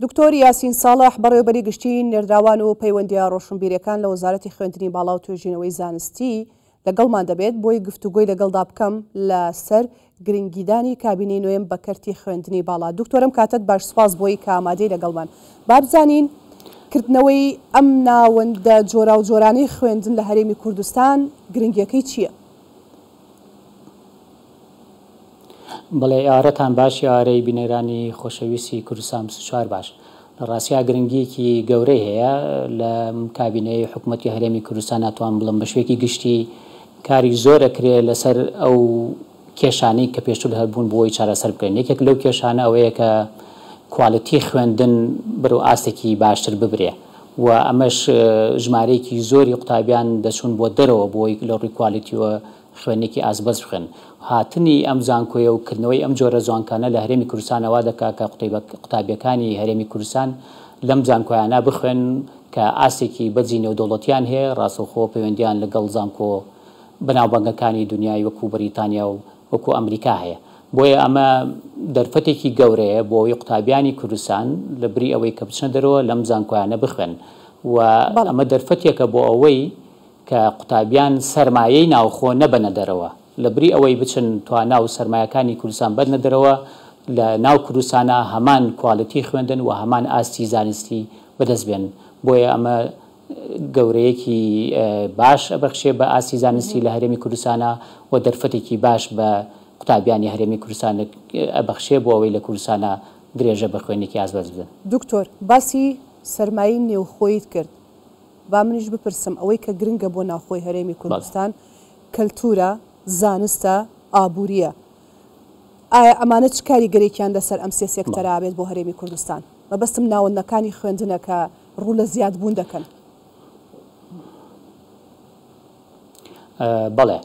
دکتۆر یاسین ساڵح بەڕێوەبەری گشتی نێردراوان و پەیوەندیە ڕۆشنبیرەکان لە وەزارەتی خوێندنی باڵا و توێژینەوەی زانستی لەگەڵمان دەبێت بۆی گفتوگۆی لەگەڵدا بکەم لەسەر گرنگیدانی کابینەی نوێم بە کەرتی خوێندنی باڵا. دکتۆرم کاتت باش، سپاس بۆی کە ئامادەی لەگەڵمان. با بزانین کردنەوەی ئەم ناوەندە جۆرا و جۆرانەی خوێندن لە هەرێمی کوردستان گرنگیەکەی چییە؟ بەڵێ ئارەتان باش، ئارەی بینەرانی خۆشەویستی کوردستان 24 باش. لە ڕاستیا گرنگیەکی گەورەی هەیە لە کابینەی حکوومەتی هەرێمی کوردستان. ناتوان بڵم بە شوێکی گشتی کاری زۆرە کرێ لەسەر ئەو کێشانەی کە پێشتر هەبوون بۆی چارەسەر بکەین. یەکێک لەو کێشانە ئەوەیە کە کواڵیتی خوێندن بەرەو ئاستێکی باشتر ببرێ و ئەمەش ژمارەیەکی زۆری قوتابیان دەچون بۆ دەرەوە بۆی لە ڕووی کوالیتیوە خوێندنێکی ئازبەز بخن. هاتنی ئەم زانکۆیە و کردنەوەی ئەم جۆرە زوانکانە لە هەرێمی کوردستانەوە دەکات کە قوتابیەکانی هەرێمی کوردستان لەم زانکۆیانە بخوێن کە ئاستێکی بەرزی نێودەوڵەتیان هەیە، ڕاستەوخۆ پەیوەندیان لەگەڵ زانکۆ بەناوبانگەکانی دنیای وەکو بەریتانیا و وەکو ئەمریکا هەیە. بۆیە ئەمە دەرفەتێکی گەورەیە بۆ ئەوەی قوتابیانی کوردستان لە بری ئەوەی کە بچنە دەرەوە لەم زانکۆیانە بخوێن و ئەمە دەرفەتێکە بۆ ئەوەی کە قوتابیان سەرمایەی ناوخۆ نەبەنە دەرەوە، لە بری ئەوەی بچن توانا و سەرمایەکانی کوردستان بەنە دەرەوە لە ناو کوردستانە هەمان کواڵیتی خوێندن و هەمان ئاستی زانستی بەدەست بێن. بۆیە ئەمە گەورەیەکی باش ئەبەخشێ بە ئاستی زانستی لە هەرێمی کوردستانە و دەرفەتێکی باش بە قوتابیانی هەرێمی کوردستان ئەبەخشێ بۆ ئەوەی لە کوردستانە درێژە بە خوێندنێکی ئازبەز بدەن. دکتۆر باسی سەرمایی نێوخۆیت کرد، با منیش بپرسم ئەوەی کە گرنگە بۆ ناوخۆی هەرێمی کوردستان کەلتورە، زانستە، ئابووریە. ئایا ئەمانە چ کاریگەرێکیان لەسەر ئەم سێ سێکتەرە بێت بۆ هەرێمی کوردستان؟ مەبەستم ناوەندەکانی خوێندنە کە ڕوو لە زیادبوون دەکەن. بەڵێ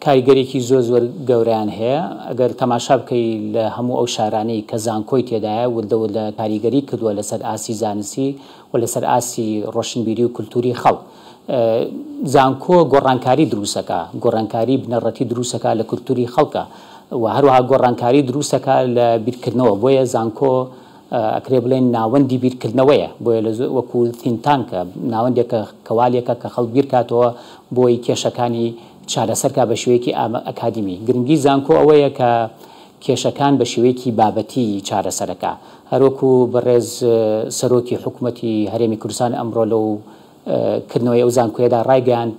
کاریگەرێکی زۆر گەوریان هەیە. ئەگەر تەماشا بکەی لە هەموو ئەو شارانەی کە زانکۆی تێدایە وردەوە لە کاریگەری کردووە لەسەر ئاسی زانستی و لەسەر ئاسی ڕۆشنبیری و کولتوری خەڵک. زانکۆ گۆڕانکاری دروستەکە، گۆڕانکاری بنەڕەتی دروستەکە لە کولتوری خەڵکە و هەروەها گۆڕانکاری دروستەکە لە بیرکردنەوە. بۆیە زانکۆ ئەکرێ بڵێن ناوەندی بیرکردنەوەیە، بۆیە وەکو تینتانکە ناوەندێکە کەوالێکە کە خەڵک بیرکاتەوە بۆی کێشەکانی چارەسەرکە بە شێوەیەکی ئەکادمی. گرنگی زانکۆ ئەوەیە کە کێشەکان بە شێوەیەکی بابەتی چارەسەرەکە. هەروەکو بەڕێز سەرۆکی حکوومەتی هەرێمی کوردستان ئەمڕۆ لەو کردنەوەی ئەو زانکۆیەدا ڕایگەیاند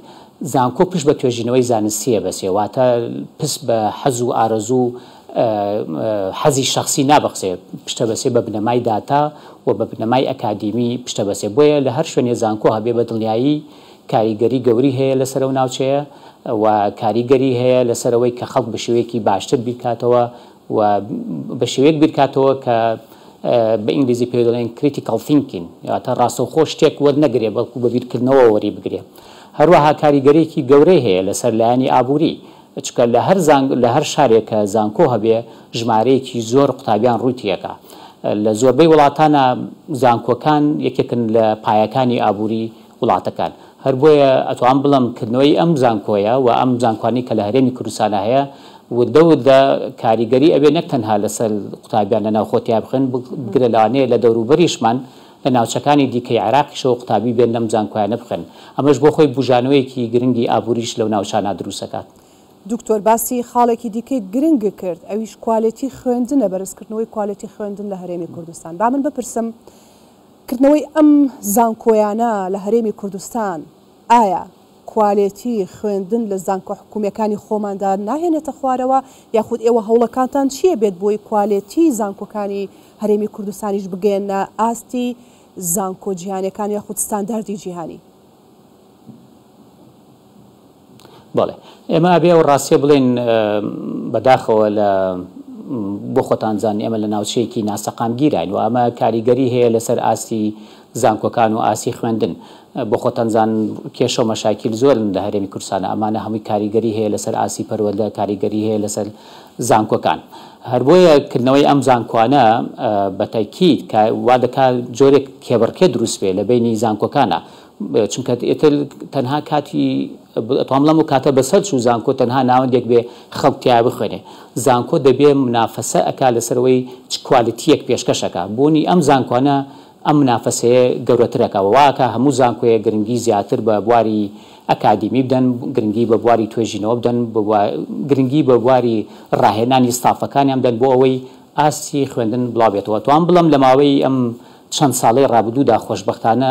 زانکۆ پشت بە توێژینەوەی زانستیە بەسێ، واتە پشت بە حەز و ئارەزوو حەزی شخصی نابەخسێ، پشتە بەسێ بە بنەمای داتا و بە بنەمای ئەکادیمی پشتە بەسێ. بۆیە لە هەر شوێنێ زانکۆ هەبێ بە دڵنیایی کاریگەری گەوری هەیە لەسەر ئەو ناوچەیە و کاریگەری هەیە لەسەرەوەی کە خەڵک بە شێوەیەکی باشتر بیرکاتەوە و بە شێوەیەک بیرکاتەوە کە بە ئینگلیزی پێ دەڵێن کریتیکال تینکین، یاتە ڕاستەوخۆ شتێک وەرنەگرێ بەڵکو بە بیرکردنەوە وەری بگرێ. هەروەها کاریگەرێکی گەورەی هەیە لەسەر لایەنی ئابووری، چکە لە هەر شارێکە زانکۆ هەبێ ژمارەیەکی زۆر قوتابیان ڕووی تێکە. لە زۆربەی وڵاتانە زانکۆکان یەکێکن لە پایەکانی ئابووری وڵاتەکان. هەر بۆیە ئەتوان بڵم کردنەوەی ئەم زانکۆیە و ئەم زانکوانی کە لە هەرێمی کوردستانە هەیە وردە کاریگەری ئەبێ نەک تەنها لەسەر قوتابیان لە ناوخۆتیا بخن، بگرە لەوانەیە لە دەوروبەریشمان لە ناوچەکانی دیکەی عێراقیشەوە قوتابی بێن لەم زانکۆیانە بخن. ئەمەش بۆ خۆی بژانەوەیەکی گرنگی ئابووریش لەو ناوچانە دروستەکات. دکتۆر باسی خاڵێکی دیکەی گرنگ کرد، ئەویش کواڵێتی خوێندنە، بەرزکردنەوەی کواڵێتی خوێندن لە هەرێمی کوردستان. با من بپرسم کردنەوەی ئەم زانکۆیانە لە هەرێمی کوردستان ئایا کواڵێتی خوێندن لە زانکۆ حکوومیەکانی خۆماندا ناهێنێتە خوارەوە، یاخود ئێوە هەوڵەکانتان چییە بێت بۆی کواڵێتی زانکۆکانی هەرێمی کوردستانیش بگەێنە ئاستی زانکۆ جیهانیەکان یاخود ستانداردی جیهانی؟ بەڵێ ئێمە ئەبێ ئەو ڕاستیە بڵێن بەداخەوە لە بۆ خۆتان زانانی ئێمە لە ناوچەیەکی ناسەقامگیراین و ئەمە کاریگەری هەیە لەسەر ئاستی زانکۆکان و ئاسی خوێندن. بۆ خۆتان زان کێشە و مەشاکیل زۆرن لە هەرێمی کوردستانە، ئەمانە هەمووی کاریگەری هەیە لەسەر ئاسی پەروەردە، کاریگەری هەیە لەسەر زانکۆکان. هەر بۆیە کردنەوەی ئەم زانکۆانە بە تاکید وا دەکات جۆرێک کێبڕکێ دروست بێ لە بینی زانکۆکانە، چونکە ئێتر تەنها کاتی تۆمڵەم و کاتە بەسەر چوو زانکۆ تەنها ناوەندێک بێ خەڵکتیا بخوێنێ زانکۆ دەبێ منافەسە ئەکا لەسەرەوەی چ کوالیتیەک پێشکەشەکە بۆنی ئەم زانکۆانە ئەم منافەسەیە گەورەترەکەەوە واکە هەموو زانکۆیە گرنگی زیاتر بە بواری ئەکادیمی بدەن گرنگی بە بواری توێژینەوە بدەن گرنگی بە بواری ڕاهێنانی ستافەکانیان بدەن بۆ ئەوەی ئاستی خوێندن بڵاوێتەوە توان بڵم لە ماوەی ئەم چەند ساڵەی ڕابردوودا خۆشبەختانە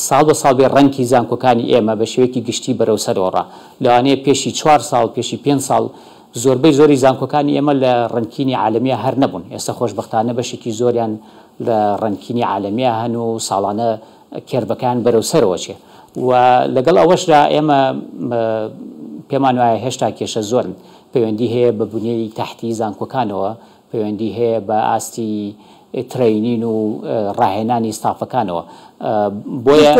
ساڵ بە ساڵ بێ ڕەنکی زانکۆکانی ئێمە بە شێوەیەکی گشتی بەرەو سەرۆڕە لەوانەیە پێشی 4 ساڵ پێشی 5 ساڵ زۆربەی زۆری زانکۆکانی ئێمە لە ڕەنکینی عالەمیە هەر نەبوون ئێستا خۆشبەختانە بەشێکی زۆریان لە ڕەنکینی عالەمیە هەن و ساڵانە کێربەکان بەرەو سەرەوە چێ و لەگەڵ ئەوەشدا ئێمە پێمان وایە هێشتا کێشە زۆرن پەیوەندی هەیە بە بنیەی تاحتی زانکۆکانەوە پەیوەندی هەیە بە ئاستی ترینین و ڕاهێنانی ستافەکانەوە بۆیە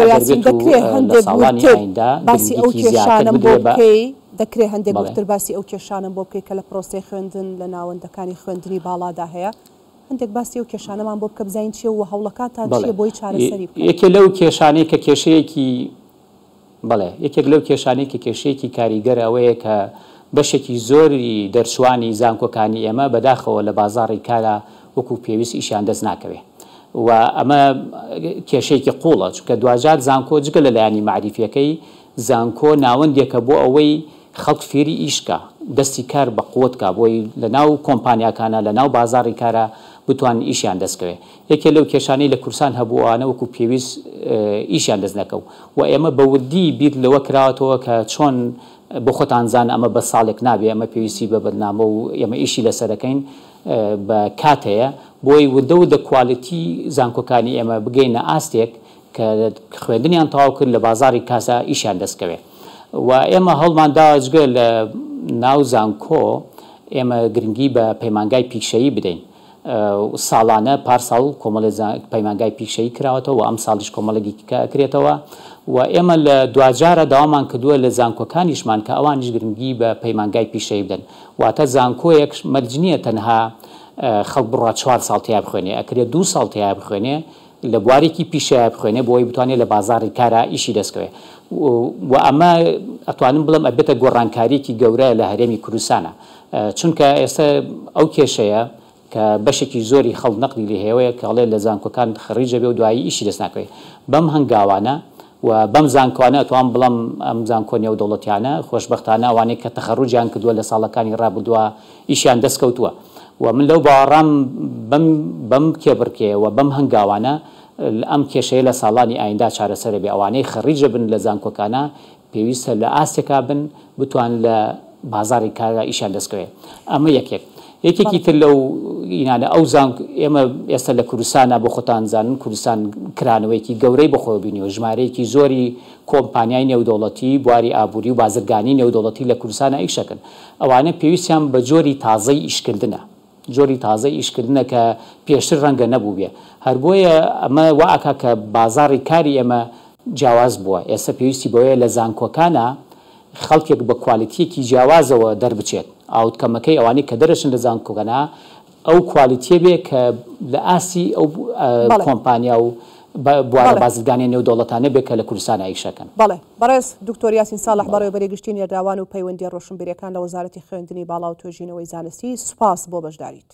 لە ساڵانی ئایندا باسی ئەو کێشانم بۆ بکەی دەکرێت هەندێک وەختتر باسی ئەو کێشانم بۆ بکەی کە لە پرۆسەی خوێندن لە ناوەندەکانی خوێندنی باڵادا هەیە هەندێک باسی ئەو کێشانەمان بۆ بکە بزانین چیە و هەوڵەکانتان چیە بۆی چارەسەری بکەین یەکێک لەو کێشانەی کە کێشەیەکی بەڵێ یەکێک لەو کێشانەی کە کێشەیەکی کاریگەر ئەوەیە کە بەشێکی زۆری دەرچوانی زانکۆکانی ئێمە بەداخەوە لە بازاڕی کارە وەکو پێویست ئیشیان دەست ناکەوێ و ئەمە کێشەیەکی قوڵە چونکە دوجار زانکۆ جگە لە لایانی معریفیەکەی زانکۆ ناوەندێکە بۆ ئەوەی خەڵک فێری ئیشکە دەستی کار بە قوتکە بۆی لە ناو کۆمپانیاکانە لە ناو بازاڕی کارە بتوان ئیشیان دەستکەوێ یەکێ لەو کێشانەی لە کورسان هەبووانە وەکو پێویست ئیشیان دەست نەکەو و ئێمە بە وردی بیر لەوە کراوەتەوە کە چۆن بۆ خۆتانزان ئەمە بە ساڵێک نابێ ئەمە پێویستی بە بەرنامە و ئێمە ئیشی لەسەرەکەین بە کاتەیە بۆی ودە و دە کوالیتی زانکۆکانی ئێمە بگەینە ئاستێک کە خوێندنیان تەواو کرد لە بازاڕی کاسە ئیشیان دەستکەوێ و ئێمە هەڵمان داوەجگە لە ناو زانکۆ ئێمە گرنگی بە پەیمانگای پیشەیی بدەین ساڵانە پارساڵ کۆمەڵە پەیمانگای پیشەیی کراوەتەوە و ئەم ساڵیش کۆمەڵێکی کرێتەوە و ئێمە لە دوجارە داوامان کردووە لە زانکۆکانیشمان کە ئەوانیش گرنگی بە پەیمانگای پیشەیی بدەن واتە زانکۆیەک مەرج نییە تەنها خەڵک بڕوا 4 ساڵ تیا بخوێنێ ئەکرێت 2 ساڵ تیا بخوێنێ لە بوارێکی پیشەیە بخوێنێ بۆی بتوانێت لە بازاڕی کارە ئیشی دەستکەوێ و ئەمە ئەتوانم بڵم ئەبێتە گۆڕانکاریەکی گەورەیە لە هەرێمی کوردستانە چونکە ئێستا ئەو کێشەیە کە بەشێکی زۆری خەڵک نەقلی لێ هەیەوەیە کەڵێ لە زانکۆکان خەریجە بێ و دوایی ئیشی دەست ناکەوێت بەم هەنگاوانە و بەم زانکۆوانە ئەتوان بڵم ئەم زانکۆ نێودەوڵەتیانە خۆشبەختانە ئەوانەیە کە تەخەڕوجیان کردووە لە ساڵەکانی ڕابردووە ئیشیان دەستکەوتووە و من لەو باوەڕام بەم کێبڕکێەوە بەم هەنگاوانە ئەم کێشەیە لە ساڵانی ئایندا چارەسەر بێ ئەوانەی خەریجە بن لە زانکۆکانە پێویستە لە ئاستێکا بن بتوان لە بازاڕی کارە ئیشیان دەستکەوێت ئەمە یەکێکی تر لەو ئینانە ئەو زانک ئێمە ئێستا لە کوردستانە بۆ خۆتان زانن کوردستان کرانەوەیکی گەورەی بەخۆ بینیەوە ژمارەیەکی زۆری کۆمپانیای نێودەوڵەتی بواری ئابووری و بازرگانی نێودەوڵەتی لە کوردستانە ئیشەکەن ئەوانە پێویستیان بە جۆری تازەی ئیشکردنە جۆری تازە ئیشکردنە کە پێشتر ڕەنگە نەبوو بێ هەر بۆیە ئەمە واکە کە بازاڕی کاری ئێمە جیاواز بووە ئێستا پێویستی بەوەیە لە زانکۆکانە خەڵکێک بە کوالیتیەکی جیاوازەوە دەربچێت ئاوتکەمەکەی ئەوانەی کە دەرەچن لە زانکۆکانە ئەو کوالیتیە بێ کە لە ئاسی ئەو کۆمپانیا و بوارە بازرگانی نێودەوڵەتانە بێ کە لە کوردستانە ئیشەکەن بەڵێ بەڕێز دکتۆر یاسین ساڵح بەڕێوە بەرێگشتی نێردراوان و پەیوەندی ڕۆشنبیرەکان لە وەزارەتی خوێندنی باڵا و توێژینەوەی زانستی سوپاس بۆ بەشداریت